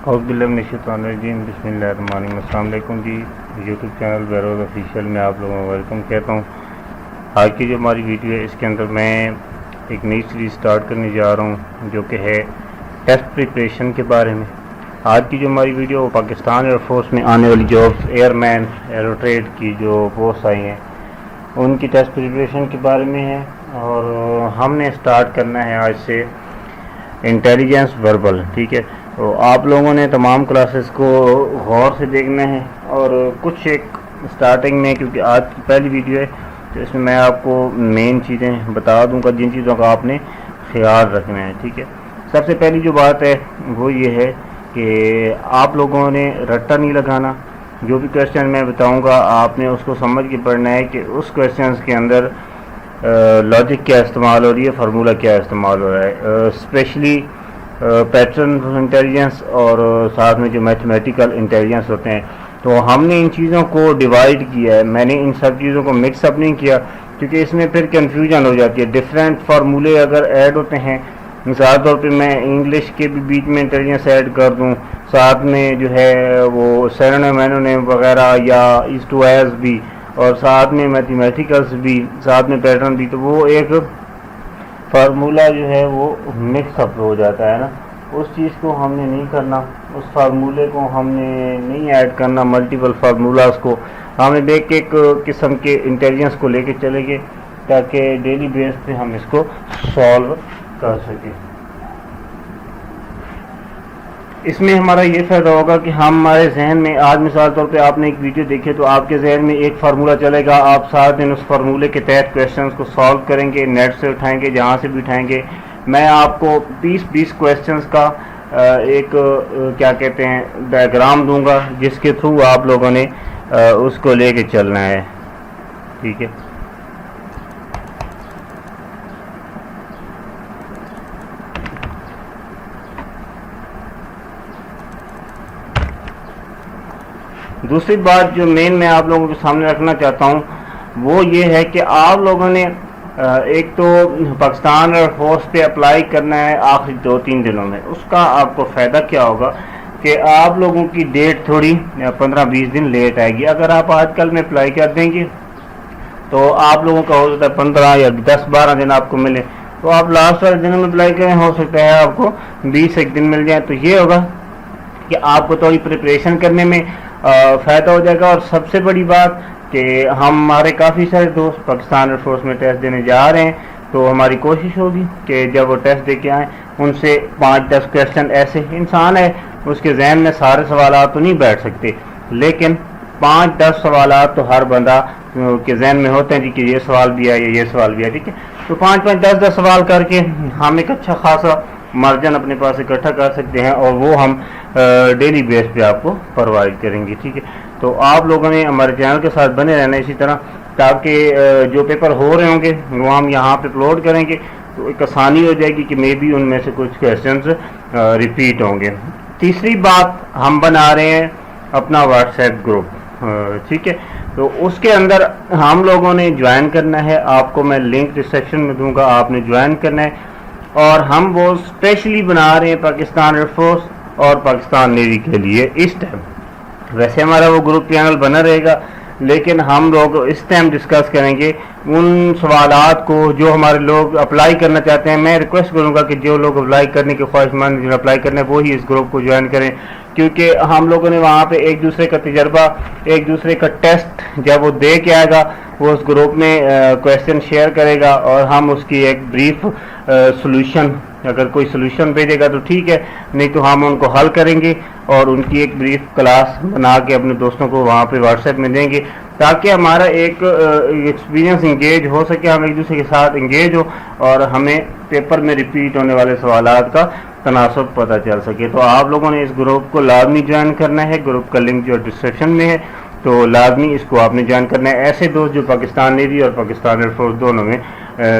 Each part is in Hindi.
औज़ुबिल्लाहिमिनश्शैतानिर्रजीम बिस्मिल्लाहिर्रहमानिर्रहीम। अस्सलाम वालेकुम जी। यूट्यूब चैनल बेरोज़ ऑफिशियल में आप लोगों को वेलकम कहता हूँ। आज की जो हमारी वीडियो है इसके अंदर मैं एक नई सीरीज़ स्टार्ट करने जा रहा हूँ जो कि है टेस्ट प्रिपरेशन के बारे में। आज की जो हमारी वीडियो वो पाकिस्तान एयरफोर्स में आने वाली जॉब्स एयरमैन एरोट्रेड की जो पोस्ट आई हैं उनकी टेस्ट प्रिपरेशन के बारे में है। और हमने स्टार्ट करना है आज से इंटेलिजेंस वर्बल, ठीक है। तो आप लोगों ने तमाम क्लासेस को गौर से देखना है और कुछ एक स्टार्टिंग में, क्योंकि आज की पहली वीडियो है तो इसमें मैं आपको मेन चीज़ें बता दूंगा जिन चीज़ों का आपने ख्याल रखना है, ठीक है। सबसे पहली जो बात है वो ये है कि आप लोगों ने रट्टा नहीं लगाना। जो भी क्वेश्चन मैं बताऊंगा आपने उसको समझ के पढ़ना है कि उस क्वेश्चन के अंदर लॉजिक क्या इस्तेमाल हो रही है, फार्मूला क्या इस्तेमाल हो रहा है, स्पेशली पैटर्न इंटेलिजेंस और साथ में जो मैथमेटिकल इंटेलिजेंस होते हैं। तो हमने इन चीज़ों को डिवाइड किया है, मैंने इन सब चीज़ों को मिक्सअप नहीं किया क्योंकि इसमें फिर कन्फ्यूजन हो जाती है। डिफरेंट फार्मूले अगर ऐड होते हैं, मिसाल तौर पे मैं इंग्लिश के भी बीच में इंटेलिजेंस ऐड कर दूं, साथ में जो है वो सिनोनिम एनोनिम वगैरह या इज टू एज भी, और साथ में मैथमेटिकल्स भी, साथ में पैटर्न भी, तो वो एक फार्मूला जो है वो मिक्सअप हो जाता है ना। उस चीज़ को हमने नहीं करना, उस फार्मूले को हमने नहीं ऐड करना, मल्टीपल फार्मूलाज को हमें एक एक किस्म के इंटेलिजेंस को लेके चलेंगे ताकि डेली बेस पे हम इसको सॉल्व कर सकें। इसमें हमारा ये फ़ायदा होगा कि हमारे जहन में आज मिसाल तौर पे आपने एक वीडियो देखी तो आपके जहन में एक फार्मूला चलेगा, आप सारा दिन उस फार्मूले के तहत क्वेश्चंस को सॉल्व करेंगे, नेट से उठाएंगे, जहाँ से भी उठाएंगे। मैं आपको 20-20 क्वेश्चंस का एक क्या कहते हैं डायग्राम दूंगा जिसके थ्रू आप लोगों ने उसको लेके चलना है, ठीक है। दूसरी बात जो मेन मैं आप लोगों के सामने रखना चाहता हूँ वो ये है कि आप लोगों ने एक तो पाकिस्तान एयरफोर्स पे अप्लाई करना है आखिरी 2-3 दिनों में। उसका आपको फ़ायदा क्या होगा कि आप लोगों की डेट थोड़ी 15-20 दिन लेट आएगी। अगर आप आजकल में अप्लाई कर देंगे तो आप लोगों का हो सकता है 15 या 10-12 दिन आपको मिले, तो आप लास्ट वाले दिनों में अप्लाई करें, हो सकता है आपको 20 दिन मिल जाए। तो ये होगा कि आपको थोड़ी प्रिपरेशन करने में फ़ायदा हो जाएगा। और सबसे बड़ी बात कि हमारे काफ़ी सारे दोस्त पाकिस्तान एयरफोर्स में टेस्ट देने जा रहे हैं, तो हमारी कोशिश होगी कि जब वो टेस्ट दे के आएँ उनसे 5-10 क्वेश्चन, ऐसे इंसान है उसके जहन में सारे सवाल तो नहीं बैठ सकते, लेकिन 5-10 सवाल तो हर बंदा के जहन में होते हैं जी कि ये सवाल भी है या ये सवाल भी है, ठीक है। तो 5-5, 10-10 सवाल करके हम एक अच्छा खासा मार्जिन अपने पास इकट्ठा कर सकते हैं और वो हम डेली बेस पे आपको प्रोवाइड करेंगे, ठीक है। तो आप लोगों ने हमारे चैनल के साथ बने रहना इसी तरह, ताकि जो पेपर हो रहे होंगे वो हम यहाँ पे अपलोड करेंगे तो एक आसानी हो जाएगी कि मे बी उनमें से कुछ क्वेश्चंस रिपीट होंगे। तीसरी बात, हम बना रहे हैं अपना व्हाट्सएप ग्रुप, ठीक है। तो उसके अंदर हम लोगों ने ज्वाइन करना है, आपको मैं लिंक डिस्क्रिप्शन में दूंगा, आपने ज्वाइन करना है। और हम वो स्पेशली बना रहे हैं पाकिस्तान एयरफोर्स और पाकिस्तान नेवी के लिए इस टाइम। वैसे हमारा वो ग्रुप चैनल बना रहेगा, लेकिन हम लोग इस टाइम डिस्कस करेंगे उन सवालात को जो हमारे लोग अप्लाई करना चाहते हैं। मैं रिक्वेस्ट करूंगा कि जो लोग अप्लाई करने के ख्वाहिशमंद, जो अप्लाई करने वो ही इस ग्रुप को ज्वाइन करें, क्योंकि हम लोगों ने वहाँ पे एक दूसरे का तजर्बा, एक दूसरे का टेस्ट जब वो दे के आएगा वो उस ग्रुप में क्वेश्चन शेयर करेगा और हम उसकी एक ब्रीफ सोल्यूशन, अगर कोई सोल्यूशन भेजेगा तो ठीक है, नहीं तो हम उनको हल करेंगे और उनकी एक ब्रीफ क्लास बना के अपने दोस्तों को वहाँ पे व्हाट्सएप में देंगे, ताकि हमारा एक एक्सपीरियंस इंगेज हो सके, हम एक दूसरे के साथ इंगेज हो और हमें पेपर में रिपीट होने वाले सवालात का तनासब पता चल सके। तो आप लोगों ने इस ग्रुप को लाजमी ज्वाइन करना है। ग्रुप का लिंक जो डिस्क्रिप्शन में है, तो लाजमी इसको आपने ज्वाइन करना है। ऐसे दोस्त जो पाकिस्तान नेवी और पाकिस्तान एयरफोर्स दोनों में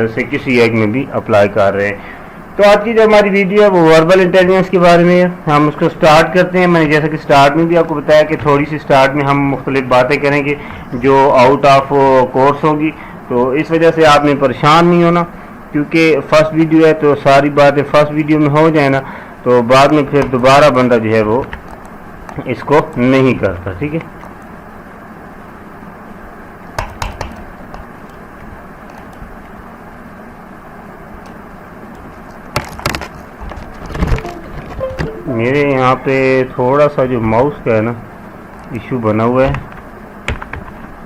से किसी एक में भी अप्लाई कर रहे हैं। तो आज की जो हमारी वीडियो है वो वर्बल इंटेलिजेंस के बारे में है। हम उसको स्टार्ट करते हैं। मैंने जैसा कि स्टार्ट में भी आपको बताया कि थोड़ी सी स्टार्ट में हम मुख्तलिफ बातें करेंगे जो आउट ऑफ कोर्स होगी, तो इस वजह से आपने परेशान नहीं होना, क्योंकि फर्स्ट वीडियो है तो सारी बातें फर्स्ट वीडियो में हो जाए ना, तो बाद में फिर दोबारा बंदा जो है वो इसको नहीं करता। ठीक है, मेरे यहाँ पे थोड़ा सा जो माउस का है ना इशू बना हुआ है,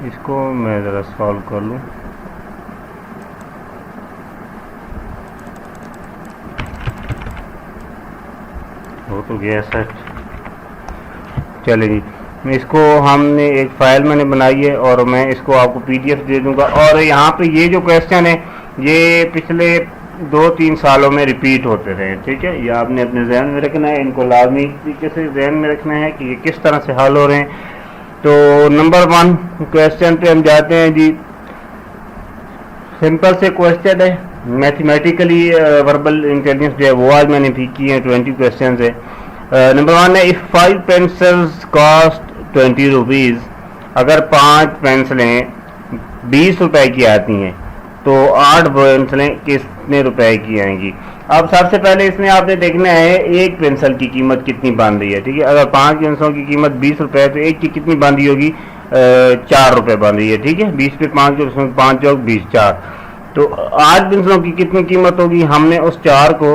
इसको मैं ज़रा सॉल्व कर लूँ। हो तो गया सेट। चले जी, इसको हमने एक फाइल मैंने बनाई है और मैं इसको आपको पीडीएफ दे दूंगा। और यहाँ पे ये जो क्वेश्चन है ये पिछले 2-3 सालों में रिपीट होते रहे। ठीक है, ये आपने अपने जहन में रखना है, इनको लाजमी तरीके से जहन में रखना है कि ये किस तरह से हल हो रहे हैं। तो नंबर 1 क्वेश्चन पे हम जाते हैं जी। सिंपल से क्वेश्चन है, मैथमेटिकली वर्बल इंटेलिजेंस जो है वो आज मैंने भी की है, 20 क्वेश्चन है। नंबर 1 है, इफ 5 पेंसिल्स कॉस्ट 20 रुपीज़, अगर 5 पेंसिलें 20 रुपए की आती हैं तो 8 पेंसिलें कितने रुपए की आएंगी। अब सबसे पहले इसमें आपने देखना है एक पेंसिल की कीमत कितनी बन रही है। ठीक है, अगर 5 पेंसिलों की कीमत 20 रुपए है तो एक की कितनी बन रही होगी, 4 रुपए बन रही है। ठीक है, 20 पे 5 जो 5 चौक 20, 4, तो 8 पेंसिलों की कितनी कीमत होगी। हमने उस 4 को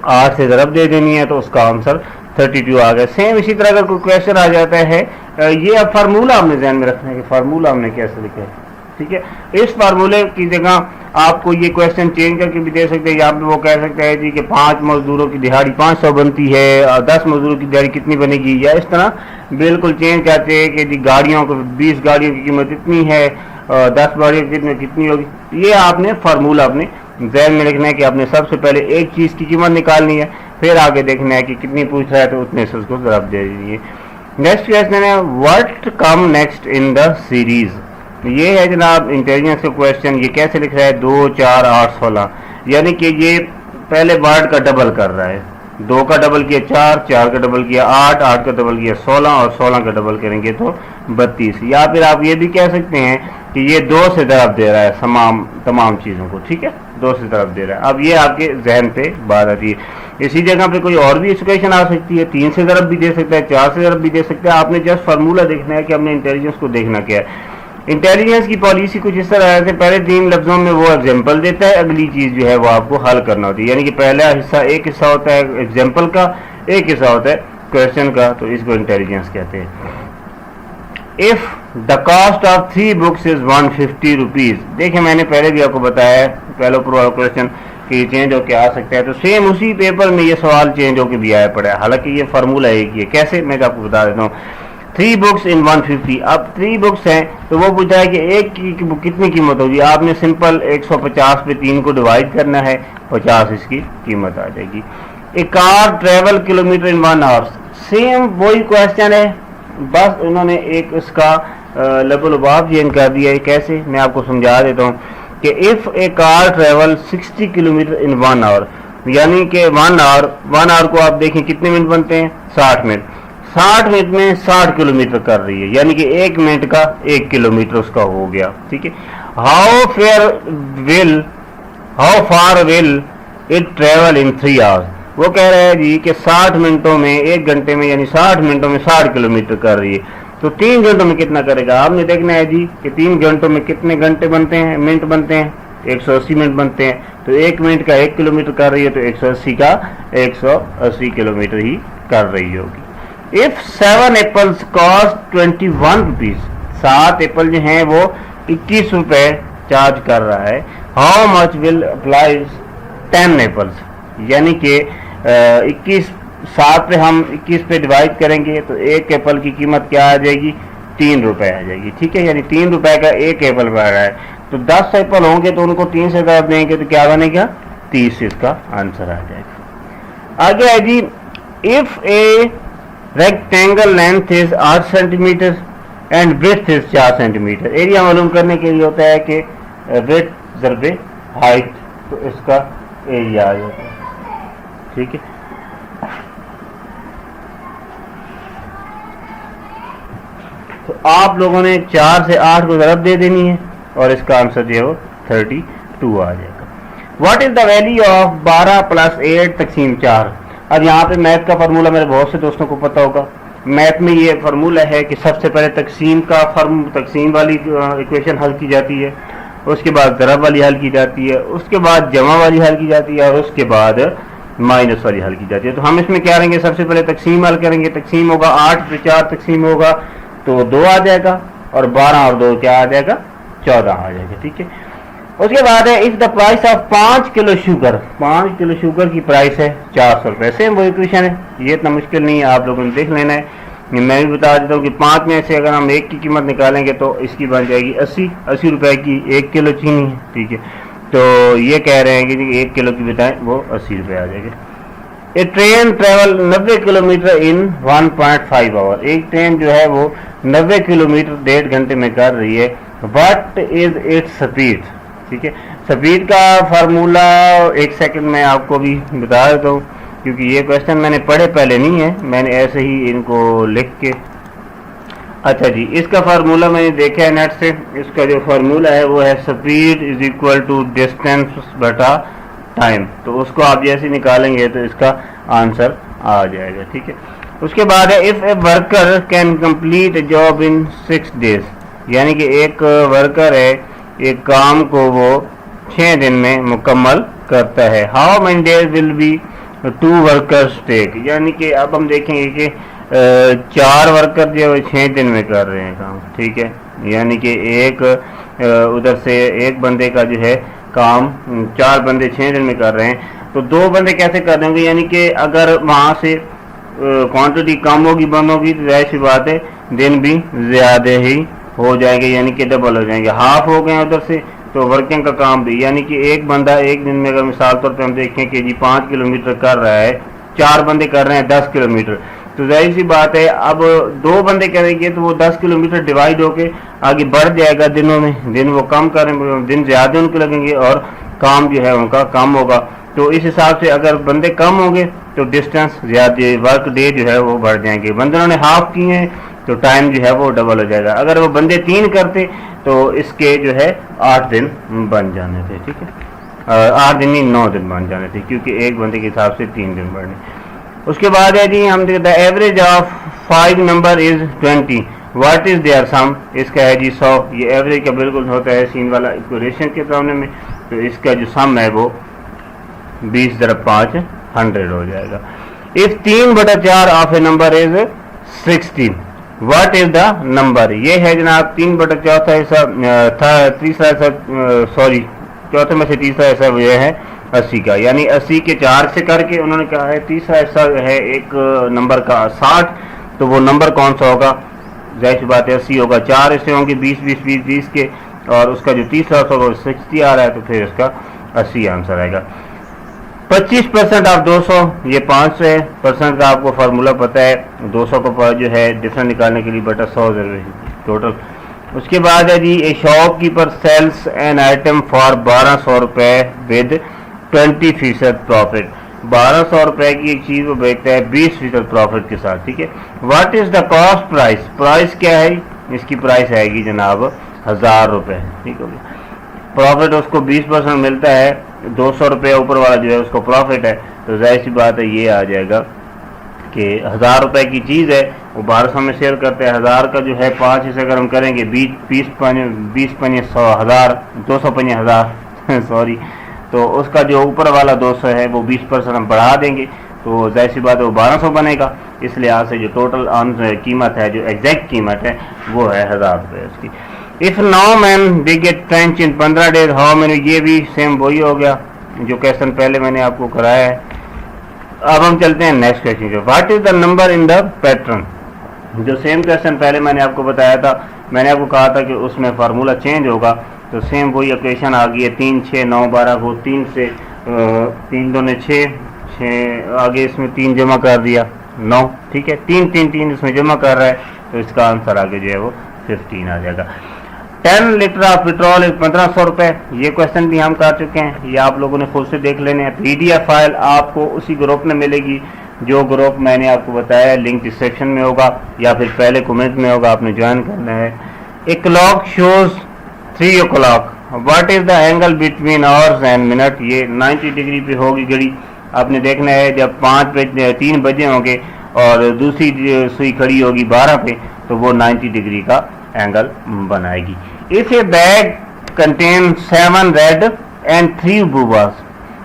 8 से ज़रब दे देनी है तो उसका आंसर 32 आ गया। सेम इसी तरह अगर कोई क्वेश्चन आ जाता है, ये अब फार्मूला हमने ध्यान में रखना है कि फार्मूला हमने कैसे लिखा है। ठीक है, इस फार्मूले की जगह आपको ये क्वेश्चन चेंज करके भी दे सकते हैं। यहाँ पे वो कह सकते हैं जी कि 5 मजदूरों की दिहाड़ी 500 बनती है और 10 मजदूरों की दिहाड़ी कितनी बनेगी, या इस तरह बिल्कुल चेंज करते हैं कि जी गाड़ियों को 20 गाड़ियों की कीमत इतनी है, 10 गाड़ियों की कीमत कितनी होगी। ये आपने फार्मूला अपने ज़हन में रखना है कि आपने सबसे पहले एक चीज़ की कीमत निकालनी है, फिर आगे देखना है कि कितनी पूछ रहा है तो उतने से उसको ज़रब दे दीजिए। नेक्स्ट क्वेश्चन है, what come next in the series. ये है जनाब इंटेलिजेंस का क्वेश्चन। ये कैसे लिख रहा है, 2, 4, 8, 16, यानी कि ये पहले वर्ड का डबल कर रहा है। 2 का डबल किया 4, 4 का डबल किया 8, 8 का डबल किया 16 और 16 का डबल करेंगे तो 32। या फिर आप ये भी कह सकते हैं कि ये 2 से ज़रब दे रहा है तमाम चीज़ों को। ठीक है, 2 से ज़रब दे रहा है। अब ये आपके जहन पे बात आती है। इसी जगह पे कोई और भी इक्वेशन आ सकती है, 3 से ज़रब भी दे सकता है, 4 से ज़रब भी दे सकता है। आपने जस्ट फार्मूला देखना है कि हमने इंटेलिजेंस को देखना क्या है। इंटेलिजेंस की पॉलिसी कुछ इस तरह है, पहले 3 लफ्जों में वो एग्जाम्पल देता है, अगली चीज जो है वो आपको हल करना होती है। यानी कि पहला हिस्सा एक हिस्सा होता है एग्जाम्पल का, एक हिस्सा होता है क्वेश्चन का, तो इसको इंटेलिजेंस कहते हैं। If the cost of 3 books is 150 rupees. देखिए मैंने पहले भी आपको बताया है, पहले पूरा क्वेश्चन कि चेंज होकर आ सकता है, तो सेम उसी पेपर में ये सवाल चेंज होकर भी आया पड़ा है। हालांकि ये फार्मूला एक ही है। कैसे, मैं आपको बता देता हूँ। 3 बुक्स इन 150, अब 3 बुक्स हैं तो वो पूछा है कि एक की कितनी कीमत होगी। आपने सिंपल 150 पे 3 को डिवाइड करना है, 50 इसकी कीमत आ जाएगी। A car travel kilometre in 1 hour, same वही क्वेश्चन है, बस उन्होंने एक इसका लबोलबाब चेंज कर दिया है। कैसे, मैं आपको समझा देता हूँ कि if a car travel 60 kilometre in 1 hour, यानी कि 1 आवर को आप देखें कितने मिनट बनते हैं, 60 मिनट। 60 मिनट में 60 किलोमीटर कर रही है, यानी कि 1 मिनट का 1 किलोमीटर उसका हो गया। ठीक है, how far will it travel in 3 hours. वो कह रहा है जी कि 60 मिनटों में, 1 घंटे में, यानी 60 मिनटों में 60 किलोमीटर कर रही है, तो 3 घंटों में कितना करेगा। आपने देखना है जी कि 3 घंटों में कितने घंटे बनते हैं, मिनट बनते हैं, 180 मिनट बनते हैं। तो 1 मिनट का 1 किलोमीटर कर रही है तो 180 का 180 किलोमीटर ही कर रही होगी। If 7 apples cost 21 rupees, 7 Apple जो हैं वो 21 रुपए चार्ज कर रहा है, how much will applies 10 apples, यानी कि 21 7 पे हम 21 पे डिवाइड करेंगे तो 1 एप्पल की कीमत क्या आ जाएगी, 3 रुपए आ जाएगी। ठीक है, यानी 3 रुपए का 1 एप्पल बढ़ रहा है, तो 10 एप्पल होंगे तो उनको 3 से ज़रब देंगे तो क्या बनेगा, 30 इसका आंसर आ जाएगा। आगे है जी, if a rectangle length is 8 centimetre and width is 4 centimetre. Area मालूम करने के लिए होता है कि विड्थ ज़रबे हाइट, तो इसका एरिया आ जाता है। ठीक है, तो आप लोगों ने 4 से 8 को ज़रब दे देनी है और इसका आंसर जो है वो 32 आ जाएगा। What is the value of 12 + 8 / 4। अब यहाँ पे मैथ का फार्मूला मेरे बहुत से दोस्तों को पता होगा। मैथ में ये फार्मूला है कि सबसे पहले तकसीम वाली इक्वेशन हल की जाती है, उसके बाद ज़रब वाली हल की जाती है, उसके बाद जमा वाली हल की जाती है और उसके बाद माइनस वाली हल की जाती है। तो हम इसमें क्या करेंगे, सबसे पहले तकसीम हल करेंगे। तकसीम होगा 8 पे 4 तकसीम होगा तो 2 आ जाएगा और 12 और 2 क्या आ जाएगा, 14 आ जाएगा। ठीक है, उसके बाद है if the price of 5 kilo sugar, 5 kilo sugar की प्राइस है 400 रुपये। सेम वो इक्वेशन है, ये इतना मुश्किल नहीं है, आप लोगों ने देख लेना है। मैं भी बता देता हूँ कि 5 में से अगर हम 1 की कीमत निकालेंगे तो इसकी बन जाएगी 80 रुपए की 1 किलो चीनी है। ठीक है, तो ये कह रहे हैं कि 1 किलो की बताएं वो 80 रुपये आ जाएगी। A train travel 90 kilometre in 1.5 hour, एक ट्रेन जो है वो 90 किलोमीटर 1.5 घंटे में कर रही है। What is its speed. ठीक है, स्पीड का फार्मूला 1 सेकंड में आपको भी बता देता हूँ, क्योंकि ये क्वेश्चन मैंने पढ़े पहले नहीं है, मैंने ऐसे ही इनको लिख के। अच्छा जी, इसका फार्मूला मैंने देखा है नेट से। इसका जो फार्मूला है वो है speed is equal to distance बटा टाइम। तो उसको आप जैसे निकालेंगे तो इसका आंसर आ जाएगा। ठीक है, उसके बाद है if a worker can complete A job in 6 days, यानी कि एक वर्कर है, एक काम को वो 6 दिन में मुकम्मल करता है। How many days will be 2 workers take, यानी कि अब हम देखेंगे कि 4 वर्कर जो है 6 दिन में कर रहे हैं काम। ठीक है, यानी कि एक उधर से एक बंदे का जो है काम 4 बंदे 6 दिन में कर रहे हैं, तो 2 बंदे कैसे कर देंगे, यानी कि अगर वहाँ से क्वांटिटी कम होगी बंद होगी तो जाहिर सी बात है दिन भी ज़्यादा ही हो जाएंगे, यानी कि डबल हो जाएंगे। हाफ हो गए उधर से तो वर्किंग का काम भी, यानी कि एक बंदा एक दिन में, अगर मिसाल तौर पे हम देखें कि जी 5 किलोमीटर कर रहा है, 4 बंदे कर रहे हैं 10 किलोमीटर, तो जाहिर सी बात है अब 2 बंदे करेंगे तो वो 10 किलोमीटर डिवाइड होके आगे बढ़ जाएगा दिनों में। दिन वो कम करेंगे, दिन ज़्यादा उनके लगेंगे और काम जो है उनका कम होगा। तो इस हिसाब से अगर बंदे कम होंगे तो डिस्टेंस ज़्यादा, वर्क डे जो है वो बढ़ जाएंगे। बंदों ने हाफ किए हैं तो टाइम जो है वो डबल हो जाएगा। अगर वो बंदे 3 करते तो इसके जो है 8 दिन बन जाने थे। ठीक है, 8 दिन नहीं 9 दिन बन जाने थे, क्योंकि एक बंदे के हिसाब से 3 दिन बढ़ने। उसके बाद है जी हम देखते हैं average of 5 number is 20, what is there sum, इसका है जी 100। ये एवरेज का बिल्कुल होता है सीन वाला इक्वेशन के सामने में, तो इसका जो सम है वो 20 × 5 100 हो जाएगा। If 3/4 of A number is 16, what is the number. ये है जनाब 3/4 हिस्सा था, तीसरा हिस्सा सॉरी चौथे में से तीसरा हिस्सा ये है 80 का, यानी 80 के 4 से करके उन्होंने कहा है तीसरा हिस्सा है एक नंबर का 60, तो वो नंबर कौन सा होगा, जाहिर सी बात है 80 होगा। 4 हिस्से होंगे 20 के, और उसका जो तीसरा हिस्सा होगा 60 आ रहा है, तो फिर इसका 80 आंसर आएगा। 25% ऑफ 200, ये 5% का आपको फार्मूला पता है। 200 को जो है डिफरेंस निकालने के लिए बटा 100 टोटल। उसके बाद है जी a shopkeeper sells an item for 1200 रुपये विद 20% प्रॉफिट। 1200 रुपये की एक चीज़ वो बेचता है 20% प्रॉफिट के साथ। ठीक है, what is the cost price, price क्या है, इसकी प्राइस आएगी जनाब 1000 रुपये। ठीक है, प्रॉफिट उसको 20% मिलता है, 200 रुपये ऊपर वाला जो है उसको प्रॉफिट है, तो जाहिर सी बात है ये आ जाएगा कि 1000 रुपये की चीज़ है वो 1200 में सेल करते हैं। 1000 का जो है 5 हिस्से अगर हम करेंगे 20 5 100 1000 200 1000 सॉरी, तो उसका जो ऊपर वाला 200 है वो 20% हम बढ़ा देंगे, तो जाहिर सी बात है वो 1200 बनेगा। इस लिहाज से जो टोटल कीमत है, जो एग्जैक्ट कीमत है वो है 1000 रुपये उसकी। If 9 man they get trench in 15 days how many, ये भी सेम वही हो गया जो क्वेश्चन पहले मैंने आपको कराया है। अब हम चलते हैं नेक्स्ट क्वेश्चन पे, what is the number in the pattern. जो सेम क्वेश्चन पहले मैंने आपको बताया था, मैंने आपको कहा था कि उसमें फार्मूला चेंज होगा, तो सेम वही इक्वेशन आ गई है। 3 6 9 12 को 3 से 3 2 6 आगे इसमें 3 जमा कर दिया 9। ठीक है, 3 3 3 इसमें जमा कर रहा है, तो इसका आंसर आगे जो है वो 15 आ जाएगा। 10 लीटर ऑफ पेट्रोल 1500 रुपये, ये क्वेश्चन भी हम कर चुके हैं, ये आप लोगों ने खुद से देख लेने हैं। PDF फाइल आपको उसी ग्रुप में मिलेगी जो ग्रुप मैंने आपको बताया, लिंक डिस्क्रिप्शन में होगा या फिर पहले कमेंट में होगा, आपने ज्वाइन करना है। A clock shows 3 o'clock, what is the angle between hours and minute, ये 90 डिग्री पे होगी घड़ी। आपने देखना है जब 3 बजे होंगे और दूसरी सुई खड़ी होगी 12 पे, तो वो 90 डिग्री का एंगल बनाएगी। If A bag contain 7 red and 3 blue balls,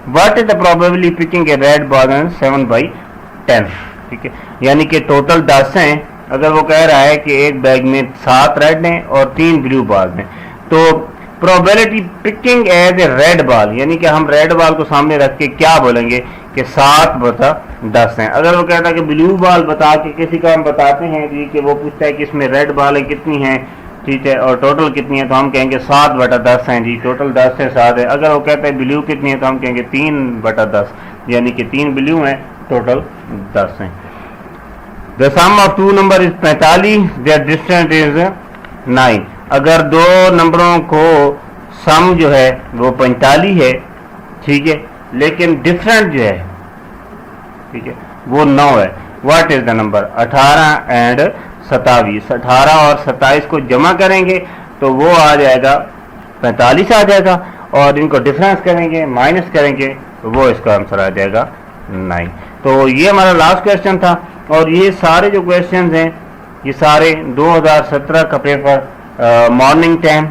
what is the probability picking A red ball and 7/10? ठीक है, यानी कि टोटल 10 हैं। अगर वो कह रहा है कि एक बैग में 7 रेड हैं और 3 ब्लू बॉल हैं, तो probability picking as a red ball, यानी कि हम रेड बॉल को सामने रख के क्या बोलेंगे कि 7/10 हैं। अगर वो कहता है कि ब्लू बॉल बता के किसी का हम बताते हैं जी कि वो पूछता है कि इसमें रेड बॉल कितनी हैं, ठीक है, और टोटल कितनी है, तो हम कहेंगे 7/10 हैं जी, टोटल 10 से 7 है। अगर वो कहता है ब्लू कितनी है, तो हम कहेंगे 3/10, यानी कि 3 ब्लू हैं, टोटल 10 हैं। The sum of 2 number is 45, their distance is 9। अगर 2 नंबरों को सम जो है वो 45 है, ठीक है, लेकिन डिफरेंट जो है, ठीक है, वो 9 है। What is the number? 18 and 27। 18 और 27 को जमा करेंगे तो वो आ जाएगा 45 आ जाएगा, और इनको डिफरेंस करेंगे, माइनस करेंगे, तो वो इसका आंसर आ जाएगा 9। तो ये हमारा लास्ट क्वेश्चन था, और ये सारे जो क्वेश्चन हैं ये सारे 2017 का paper morning time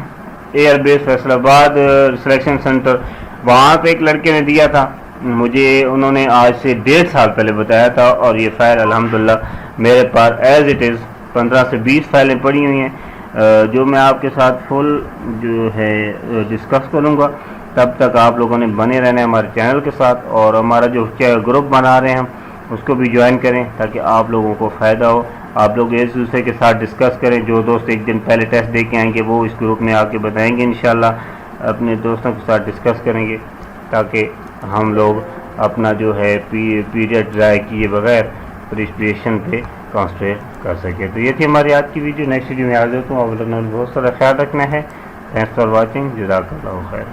airbase Faisalabad selection centre, वहाँ पे एक लड़के ने दिया था मुझे, उन्होंने आज से 1.5 साल पहले बताया था, और ये फाइल अल्हम्दुलिल्लाह मेरे पास एज इट इज़ 15 से 20 फाइलें पड़ी हुई हैं, जो मैं आपके साथ फुल जो है डिस्कस करूँगा। तब तक आप लोगों ने बने रहना है हमारे चैनल के साथ, और हमारा जो ग्रुप बना रहे हैं हम उसको भी ज्वाइन करें ताकि आप लोगों को फ़ायदा हो। आप लोग एक दूसरे के साथ डिस्कस करें। जो दोस्त एक दिन पहले टेस्ट दे के आएंगे वो इस ग्रुप में आके बताएंगे, इंशाल्लाह अपने दोस्तों के साथ डिस्कस करेंगे ताकि हम लोग अपना जो है पीरियड ज़ाय किए बगैर प्रिपरेशन पे कॉन्संट्रेट कर सके। तो ये थी हमारी आज की वीडियो। नेक्स्ट वीडियो में हाजिर हूँ। आप लोगों ने बहुत सारा ख्याल रखना है। Thanks for watching. जज़ाकल्लाहु खैर।